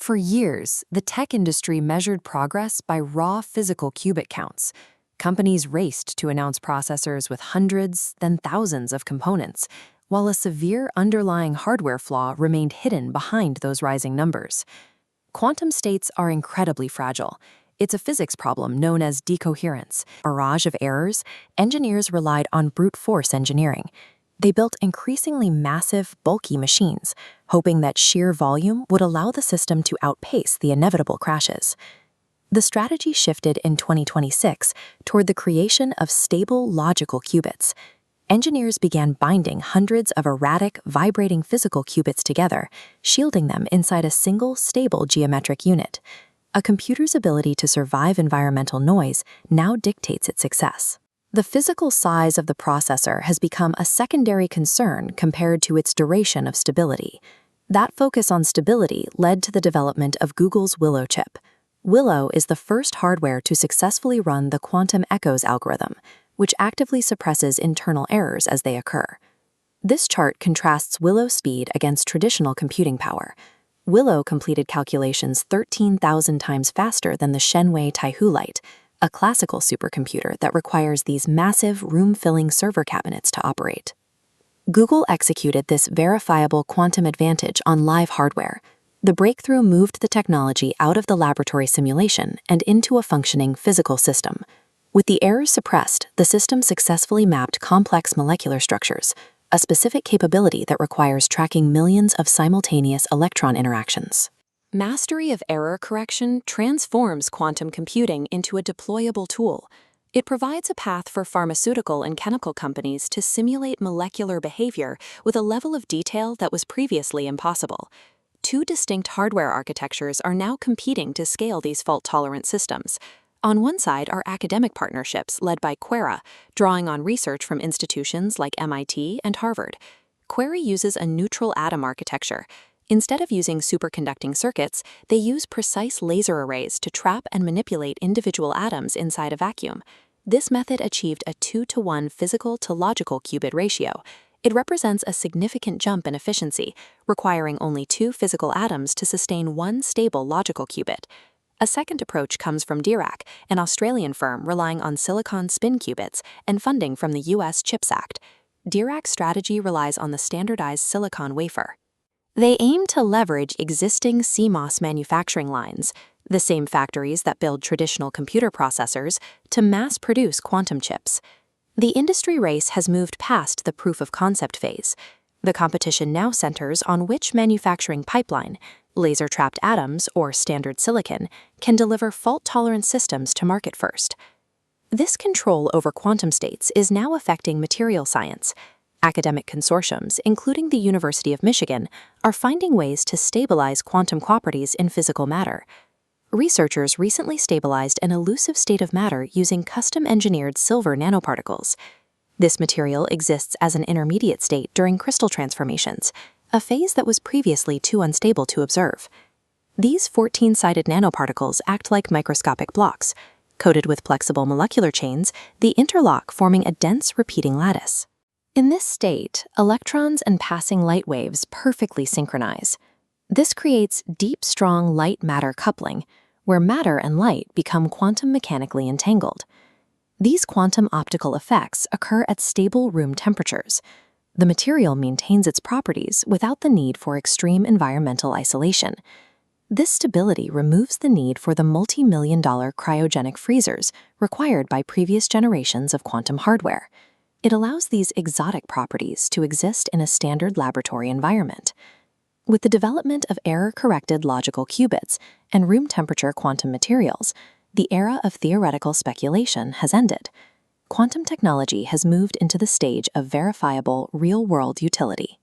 For years, the tech industry measured progress by raw physical qubit counts. Companies raced to announce processors with hundreds, then thousands of components, while a severe underlying hardware flaw remained hidden behind those rising numbers. Quantum states are incredibly fragile. It's a physics problem known as decoherence. A barrage of errors, engineers relied on brute force engineering. They built increasingly massive, bulky machines, hoping that sheer volume would allow the system to outpace the inevitable crashes. The strategy shifted in 2026 toward the creation of stable logical qubits. Engineers began binding hundreds of erratic, vibrating physical qubits together, shielding them inside a single, stable geometric unit. A computer's ability to survive environmental noise now dictates its success. The physical size of the processor has become a secondary concern compared to its duration of stability. That focus on stability led to the development of Google's Willow chip. Willow is the first hardware to successfully run the quantum echoes algorithm, which actively suppresses internal errors as they occur. This chart contrasts Willow's speed against traditional computing power. Willow completed calculations 13,000 times faster than the Shenwei Taihu Lite, a classical supercomputer that requires these massive, room-filling server cabinets to operate. Google executed this verifiable quantum advantage on live hardware. The breakthrough moved the technology out of the laboratory simulation and into a functioning physical system. With the errors suppressed, the system successfully mapped complex molecular structures, a specific capability that requires tracking millions of simultaneous electron interactions. Mastery of error correction transforms quantum computing into a deployable tool. It provides a path for pharmaceutical and chemical companies to simulate molecular behavior with a level of detail that was previously impossible. Two distinct hardware architectures are now competing to scale these fault-tolerant systems. On one side are academic partnerships led by QIAs, drawing on research from institutions like MIT and Harvard. QIAs uses a neutral atom architecture. Instead of using superconducting circuits, they use precise laser arrays to trap and manipulate individual atoms inside a vacuum. This method achieved a 2-to-1 physical to logical qubit ratio. It represents a significant jump in efficiency, requiring only 2 physical atoms to sustain one stable logical qubit. A second approach comes from Dirac, an Australian firm relying on silicon spin qubits and funding from the U.S. CHIPS Act. Dirac's strategy relies on the standardized silicon wafer. They aim to leverage existing CMOS manufacturing lines, the same factories that build traditional computer processors, to mass-produce quantum chips. The industry race has moved past the proof-of-concept phase. The competition now centers on which manufacturing pipeline, laser-trapped atoms or standard silicon, can deliver fault-tolerant systems to market first. This control over quantum states is now affecting material science. Academic consortiums, including the University of Michigan, are finding ways to stabilize quantum properties in physical matter. Researchers recently stabilized an elusive state of matter using custom-engineered silver nanoparticles. This material exists as an intermediate state during crystal transformations, a phase that was previously too unstable to observe. These 14-sided nanoparticles act like microscopic blocks. Coated with flexible molecular chains, they interlock, forming a dense repeating lattice. In this state, electrons and passing light waves perfectly synchronize. This creates deep, strong light-matter coupling, where matter and light become quantum mechanically entangled. These quantum optical effects occur at stable room temperatures. The material maintains its properties without the need for extreme environmental isolation. This stability removes the need for the multi-million-dollar cryogenic freezers required by previous generations of quantum hardware. It allows these exotic properties to exist in a standard laboratory environment. With the development of error-corrected logical qubits and room-temperature quantum materials, the era of theoretical speculation has ended. Quantum technology has moved into the stage of verifiable, real-world utility.